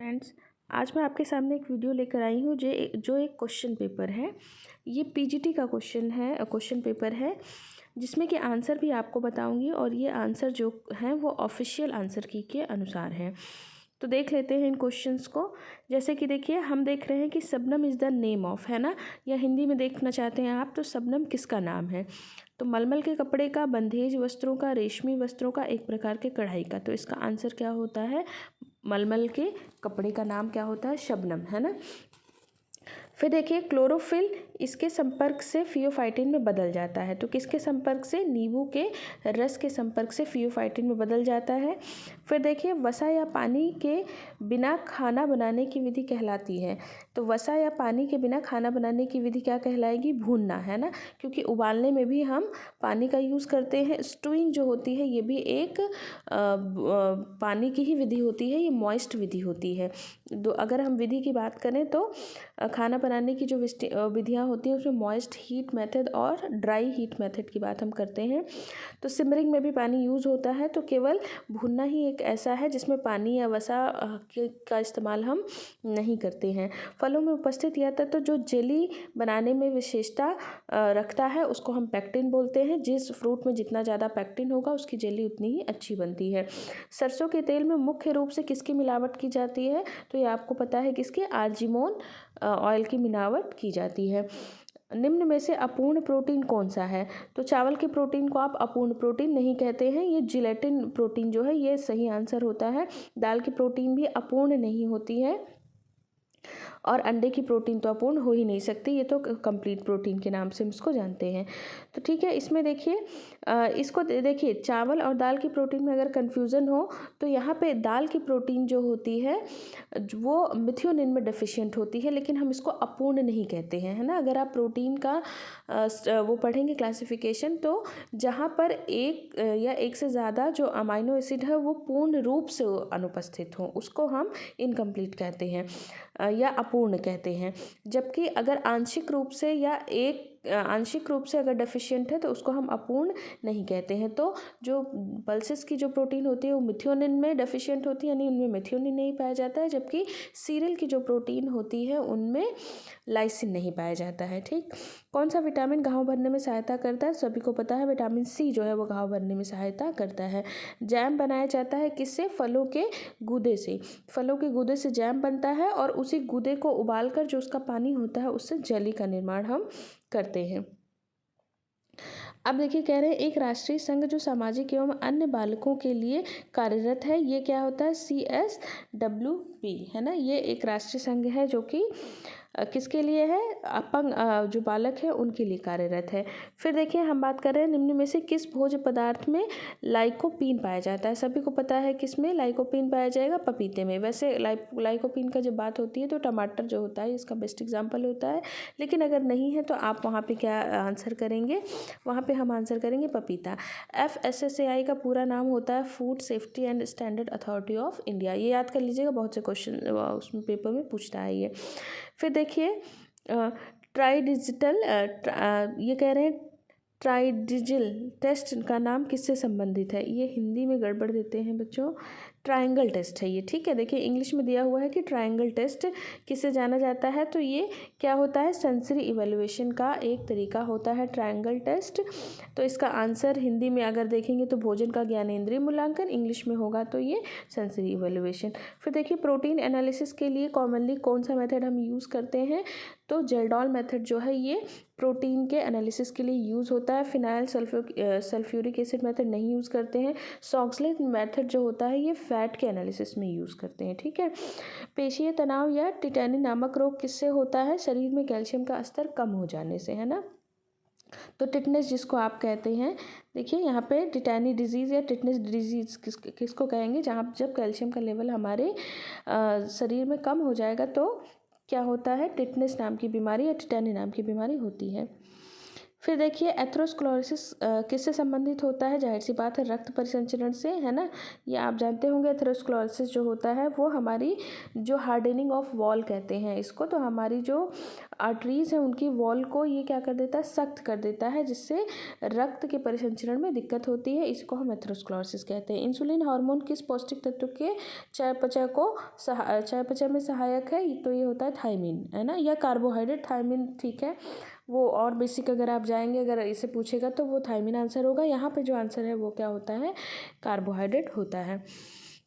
Friends, आज मैं आपके सामने एक वीडियो लेकर आई हूँ जो एक क्वेश्चन पेपर है। ये पीजीटी का क्वेश्चन पेपर है जिसमें कि आंसर भी आपको बताऊंगी और ये आंसर जो हैं वो ऑफिशियल आंसर की के अनुसार हैं। तो देख लेते हैं इन क्वेश्चंस को। जैसे कि देखिए, हम देख रहे हैं कि Shabnam is the name of, है ना, या हिंदी में देखना चाहते हैं आप तो शबनम किसका नाम है। तो मलमल के कपड़े का, बंधेज वस्त्रों का, रेशमी वस्त्रों का, एक प्रकार के कढ़ाई का। तो इसका आंसर क्या होता है? मलमल के कपड़े का नाम क्या होता है? शबनम, है ना। फिर देखिए, क्लोरोफिल इसके संपर्क से फियोफाइटिन में बदल जाता है। तो किसके संपर्क से? नींबू के रस के संपर्क से फियोफाइटिन में बदल जाता है। फिर देखिए, वसा या पानी के बिना खाना बनाने की विधि कहलाती है। तो वसा या पानी के बिना खाना बनाने की विधि क्या कहलाएगी? भूनना, है ना, क्योंकि उबालने में भी हम पानी का यूज़ करते हैं। स्टूइंग जो होती है ये भी एक पानी की ही विधि होती है, ये मॉइस्ट विधि होती है। अगर हम विधि की बात करें तो खाना बनाने की जो विधियाँ होती हैं उसमें मॉइस्ट हीट मेथड और ड्राई हीट मेथड की बात हम करते हैं। तो सिमरिंग में भी पानी यूज़ होता है। तो केवल भुनना ही एक ऐसा है जिसमें पानी या वसा का इस्तेमाल हम नहीं करते हैं। फलों में उपस्थित यह तत्व जो जेली बनाने में विशेषता रखता है उसको हम पैक्टिन बोलते हैं। जिस फ्रूट में जितना ज़्यादा पैक्टिन होगा उसकी जेली उतनी ही अच्छी बनती है। सरसों के तेल में मुख्य रूप से किसकी मिलावट की जाती है? तो ये आपको पता है किसकी? आर्जिमोन ऑयल की मिलावट की जाती है। निम्न में से अपूर्ण प्रोटीन कौन सा है? तो चावल के प्रोटीन को आप अपूर्ण प्रोटीन नहीं कहते हैं, ये जिलेटिन प्रोटीन जो है ये सही आंसर होता है। दाल की प्रोटीन भी अपूर्ण नहीं होती है और अंडे की प्रोटीन तो अपूर्ण हो ही नहीं सकती, ये तो कंप्लीट प्रोटीन के नाम से हम इसको जानते हैं। तो ठीक है, इसमें देखिए, इसको देखिए, चावल और दाल की प्रोटीन में अगर कन्फ्यूज़न हो तो यहाँ पे दाल की प्रोटीन जो होती है वो मिथ्योनिन में डेफिशिएंट होती है, लेकिन हम इसको अपूर्ण नहीं कहते हैं, है ना। अगर आप प्रोटीन का वो पढ़ेंगे क्लासिफिकेशन, तो जहाँ पर एक या एक से ज़्यादा जो अमाइनो एसिड है वो पूर्ण रूप से अनुपस्थित हो उसको हम इनकम्प्लीट कहते हैं या अपूर्ण कहते हैं। जबकि अगर आंशिक रूप से या आंशिक रूप से अगर डेफिशिएंट है तो उसको हम अपूर्ण नहीं कहते हैं। तो जो पल्सेस की जो प्रोटीन होती है वो मिथ्योनिन में डेफिशिएंट होती है, यानी उनमें मिथ्योनिन नहीं पाया जाता है। जबकि सीरियल की जो प्रोटीन होती है उनमें लाइसिन नहीं पाया जाता है। ठीक, कौन सा विटामिन घाव भरने में सहायता करता है? सभी को पता है विटामिन सी जो है वो घाव भरने में सहायता करता है। जैम बनाया जाता है किससे? फलों के गूदे से। फलों के गूदे से जैम बनता है और उसी गूदे को उबालकर जो उसका पानी होता है उससे जेली का निर्माण हम करते हैं। अब देखिए, कह रहे हैं एक राष्ट्रीय संघ जो सामाजिक एवं अन्य बालकों के लिए कार्यरत है, ये क्या होता है? CSWP, है ना। ये एक राष्ट्रीय संघ है जो कि किसके लिए है? अपंग जो बालक है उनके लिए कार्यरत है। फिर देखिए, हम बात कर रहे हैं निम्न में से किस भोज्य पदार्थ में लाइकोपीन पाया जाता है? सभी को पता है किस में लाइकोपीन पाया जाएगा? पपीते में। वैसे लाइकोपीन का जब बात होती है तो टमाटर जो होता है इसका बेस्ट एग्जाम्पल होता है, लेकिन अगर नहीं है तो आप वहाँ पे क्या आंसर करेंगे? वहाँ पे हम आंसर करेंगे पपीता। FSSAI का पूरा नाम होता है food safety and standard authority of India. ये याद कर लीजिएगा, बहुत से क्वेश्चन उसमें पेपर में पूछता है ये। फिर देखिए, ट्राई डिजिटल ये कह रहे हैं ट्राइडिजिल टेस्ट का नाम किससे संबंधित है? ये हिंदी में गड़बड़ देते हैं बच्चों, ट्रायंगल टेस्ट है ये। ठीक है, देखिए इंग्लिश में दिया हुआ है कि ट्रायंगल टेस्ट किससे जाना जाता है, तो ये क्या होता है? सेंसरी इवैल्यूएशन का एक तरीका होता है ट्रायंगल टेस्ट। तो इसका आंसर हिंदी में अगर देखेंगे तो भोजन का ज्ञानेंद्रिय मूल्यांकन, इंग्लिश में होगा तो ये सेंसरी इवैल्यूएशन। फिर देखिए, प्रोटीन एनालिसिस के लिए कॉमनली कौन सा मेथड हम यूज़ करते हैं? तो जेल्डॉल मेथड जो है ये प्रोटीन के एनालिसिस के लिए यूज़ होता है। फिनाइल सल्फ्यूरिक एसिड मेथड नहीं यूज़ करते हैं। सॉक्सलेट मेथड जो होता है ये फैट के एनालिसिस में यूज़ करते हैं। ठीक है, पेशीय तनाव या टिटेनी नामक रोग किससे होता है? शरीर में कैल्शियम का स्तर कम हो जाने से, है ना। तो टिटनेस जिसको आप कहते हैं, देखिए यहाँ पे टिटेनी डिजीज़ या टिटनेस डिजीज़ किसको कहेंगे? जहाँ जब कैल्शियम का लेवल हमारे शरीर में कम हो जाएगा तो क्या होता है? टिटनेस नाम की बीमारी या टिटेनी नाम की बीमारी होती है। फिर देखिए एथेरोस्क्लेरोसिस किससे संबंधित होता है, जाहिर सी बात है रक्त परिसंचरण से, है ना। ये आप जानते होंगे एथेरोस्क्लेरोसिस जो होता है वो हमारी जो हार्डनिंग ऑफ वॉल कहते हैं इसको, तो हमारी जो आर्टरीज हैं उनकी वॉल को ये क्या कर देता है, सख्त कर देता है, जिससे रक्त के परिसंचरण में दिक्कत होती है, इसको हम एथेरोस्क्लेरोसिस कहते हैं। इंसुलिन हार्मोन किस पौष्टिक तत्व के चयापचय में सहायक है, तो ये होता है थायमिन, है ना, या कार्बोहाइड्रेट। थायमिन ठीक है, वो और बेसिक अगर आप जाएंगे, अगर इसे पूछेगा तो वो थायमिन आंसर होगा। यहाँ पे जो आंसर है वो क्या होता है, कार्बोहाइड्रेट होता है।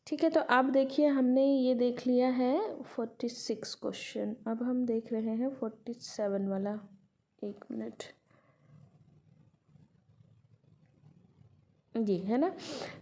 ठीक है, तो अब देखिए हमने ये देख लिया है 46 क्वेश्चन। अब हम देख रहे हैं 47 वाला। एक मिनट जी, है ना।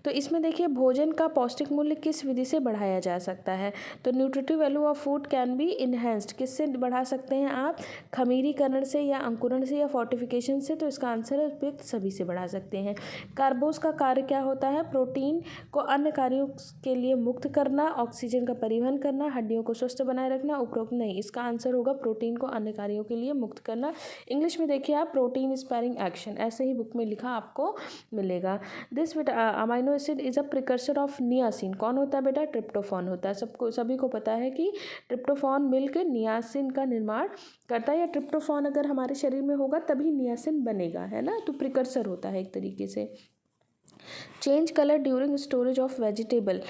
तो इसमें देखिए भोजन का पौष्टिक मूल्य किस विधि से बढ़ाया जा सकता है, तो nutritive value of food can be enhanced, किससे बढ़ा सकते हैं आप, खमीरीकरण से या अंकुरण से या फोर्टिफिकेशन से, तो इसका आंसर है उपयुक्त सभी से बढ़ा सकते हैं। कार्बोस का कार्य क्या होता है, प्रोटीन को अन्य कार्यों के लिए मुक्त करना, ऑक्सीजन का परिवहन करना, हड्डियों को स्वस्थ बनाए रखना, उपरोक्त नहीं, इसका आंसर होगा प्रोटीन को अन्य कार्यों के लिए मुक्त करना। इंग्लिश में देखिए आप प्रोटीन स्पैरिंग एक्शन, ऐसे ही बुक में लिखा आपको मिलेगा। This amino acid is a precursor of niacin, कौन होता है बेटा, ट्रिप्टोफॉन होता है। सभी को पता है कि ट्रिप्टोफॉन मिलकर नियासिन का निर्माण करता है, या ट्रिप्टोफॉन अगर हमारे शरीर में होगा तभी नियासिन बनेगा, है ना, तो प्रिकर्सर होता है एक तरीके से। Change colour during storage of vegetable,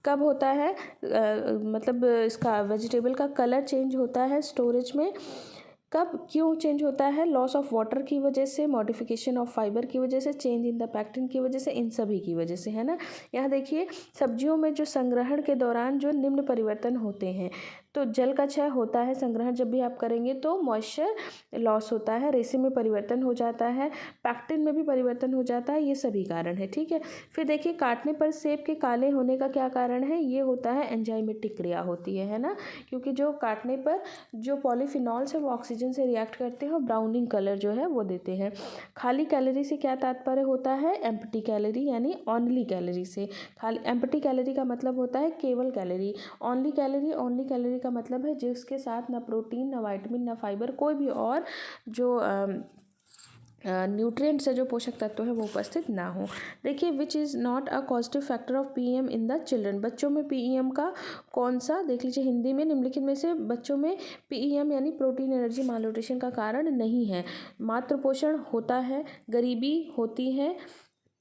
कब होता है, मतलब इसका वेजिटेबल का कलर चेंज होता है स्टोरेज में, कब, क्यों चेंज होता है, लॉस ऑफ वाटर की वजह से, मॉडिफिकेशन ऑफ फाइबर की वजह से, चेंज इन द पैक्टिन की वजह से, इन सभी की वजह से, है ना। यहाँ देखिए सब्जियों में जो संग्रहण के दौरान जो निम्न परिवर्तन होते हैं, तो जल का क्षय होता है, संग्रहण जब भी आप करेंगे तो मॉइस्चर लॉस होता है, रेशे में परिवर्तन हो जाता है, पैक्टिन में भी परिवर्तन हो जाता है, ये सभी कारण है। ठीक है, फिर देखिए काटने पर सेब के काले होने का क्या कारण है, ये होता है एंजाइमेटिक क्रिया होती है ना, क्योंकि जो काटने पर जो पॉलीफिनॉल्स है वो ऑक्सीजन से रिएक्ट करते हैं और ब्राउनिंग कलर जो है वो देते हैं। खाली कैलोरी से क्या तात्पर्य होता है, एम्प्टी कैलोरी यानी ओनली कैलोरी से। खाली एम्प्टी कैलोरी का मतलब होता है केवल कैलोरी, ओनली कैलोरी का मतलब है जिसके साथ ना प्रोटीन, ना विटामिन, ना फाइबर, कोई भी और जो न्यूट्रिएंट्स है, जो पोषक तत्व है वो उपस्थित ना हो। देखिए which is not a positive factor of PEM in the children, बच्चों में पीईएम का कौन सा, देख लीजिए हिंदी में निम्नलिखित में से बच्चों में पीईएम यानी प्रोटीन एनर्जी मालन्यूट्रिशन का कारण नहीं है। मातृ पोषण होता है, गरीबी होती है,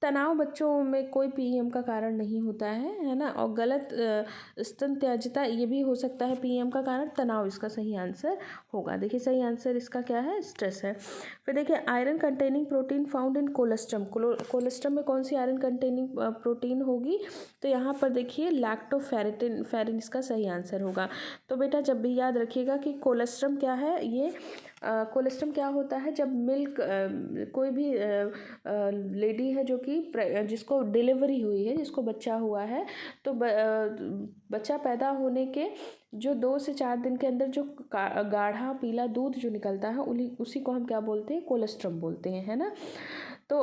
तनाव बच्चों में कोई पीईएम का कारण नहीं होता है ना, और गलत स्तन त्याज्यता ये भी हो सकता है पीईएम का कारण, तनाव इसका सही आंसर होगा। देखिए सही आंसर इसका क्या है, स्ट्रेस है। फिर देखिए iron containing protein found in colostrum, colostrum में कौन सी आयरन कंटेनिंग प्रोटीन होगी, तो यहाँ पर देखिए लैक्टोफेरेटिन, फेरिन इसका सही आंसर होगा। तो बेटा जब भी याद रखिएगा कि कोलेस्ट्रम क्या है, ये कोलेस्ट्रम क्या होता है, जब मिल्क कोई भी लेडी है जो कि जिसको डिलीवरी हुई है, जिसको बच्चा हुआ है, तो बच्चा पैदा होने के जो 2 से 4 दिन के अंदर जो गाढ़ा पीला दूध जो निकलता है उसी को हम क्या बोलते हैं, कोलेस्ट्रम बोलते हैं, है ना। तो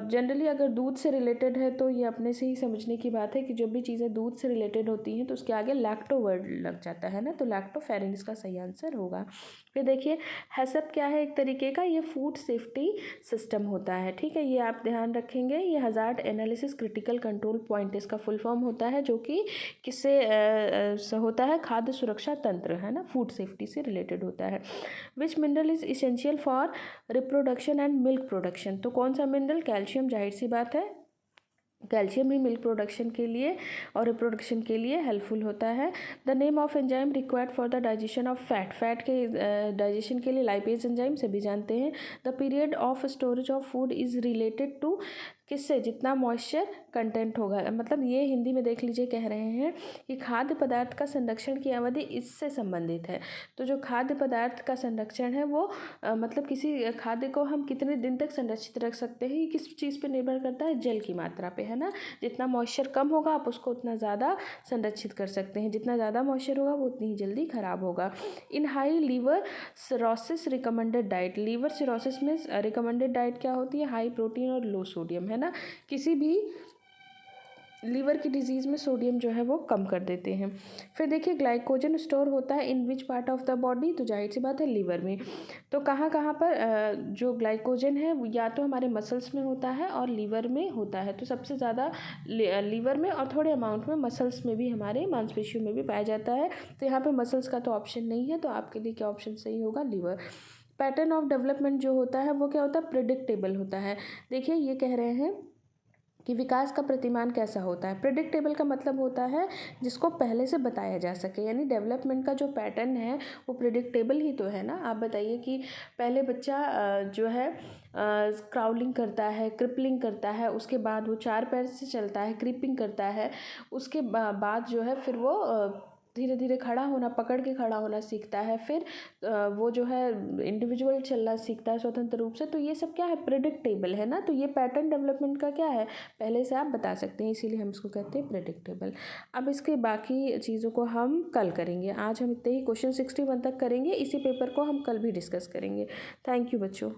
जनरली अगर दूध से रिलेटेड है तो ये अपने से ही समझने की बात है कि जब भी चीज़ें दूध से रिलेटेड होती हैं तो उसके आगे लैक्टो वर्ड लग जाता है ना, तो लैक्टोफेरिन इसका सही आंसर होगा। फिर देखिए हैसप क्या है, एक तरीके का ये फूड सेफ्टी सिस्टम होता है। ठीक है, ये आप ध्यान रखेंगे, ये hazard analysis critical control point इसका फुल फॉर्म होता है, जो कि किससे होता है, खाद्य सुरक्षा तंत्र, है ना, फूड सेफ्टी से रिलेटेड होता है। विच mineral is essential for reproduction and milk production, तो कौन सा मिनरल, कैल्शियम, जाहिर सी बात है कैल्शियम ही मिल्क प्रोडक्शन के लिए और रिप्रोडक्शन के लिए हेल्पफुल होता है। The name of enzyme required for the digestion of fat के डाइजेशन के लिए लाइपेज एंजाइम सभी जानते हैं। The period of storage of food is related to, किससे, जितना मॉइस्चर कंटेंट होगा, मतलब ये हिंदी में देख लीजिए कह रहे हैं कि खाद्य पदार्थ का संरक्षण की अवधि इससे संबंधित है। तो जो खाद्य पदार्थ का संरक्षण है वो मतलब किसी खाद्य को हम कितने दिन तक संरक्षित रख सकते हैं, ये किस चीज़ पे निर्भर करता है, जल की मात्रा पे, है ना। जितना मॉइस्चर कम होगा आप उसको उतना ज़्यादा संरक्षित कर सकते हैं, जितना ज़्यादा मॉइस्चर होगा वो उतनी ही जल्दी ख़राब होगा। In high liver cirrhosis recommended diet, liver cirrhosis में रिकमेंडेड डाइट क्या होती है, हाई प्रोटीन और लो सोडियम, है ना। किसी भी लीवर की डिजीज़ में सोडियम जो है वो कम कर देते हैं। फिर देखिए ग्लाइकोजन स्टोर होता है in which part of the body, तो जाहिर सी बात है लीवर में। तो कहाँ कहाँ पर जो ग्लाइकोजन है या तो हमारे मसल्स में होता है और लीवर में होता है। तो सबसे ज़्यादा लीवर में और थोड़े अमाउंट में मसल्स में भी, हमारे मांसपेशियों में भी पाया जाता है। तो यहाँ पे मसल्स का तो ऑप्शन नहीं है, तो आपके लिए क्या ऑप्शन सही होगा, लीवर। पैटर्न ऑफ डेवलपमेंट जो होता है वो क्या होता है, प्रिडिक्टेबल होता है। देखिए ये कह रहे हैं कि विकास का प्रतिमान कैसा होता है। प्रिडिक्टेबल का मतलब होता है जिसको पहले से बताया जा सके, यानी डेवलपमेंट का जो पैटर्न है वो प्रिडिक्टेबल ही तो है ना। आप बताइए कि पहले बच्चा जो है क्राउलिंग करता है, क्रिपलिंग करता है, उसके बाद वो 4 पैर से चलता है, क्रीपिंग करता है, उसके बाद जो है फिर वो धीरे धीरे खड़ा होना, पकड़ के खड़ा होना सीखता है, फिर वो जो है इंडिविजुअल चलना सीखता है स्वतंत्र रूप से। तो ये सब क्या है, प्रिडिक्टेबल है ना। तो ये पैटर्न डेवलपमेंट का क्या है, पहले से आप बता सकते हैं, इसीलिए हम इसको कहते हैं प्रिडिक्टेबल। अब इसके बाकी चीज़ों को हम कल करेंगे। आज हम इतने ही क्वेश्चन 61 तक करेंगे, इसी पेपर को हम कल भी डिस्कस करेंगे। थैंक यू बच्चों।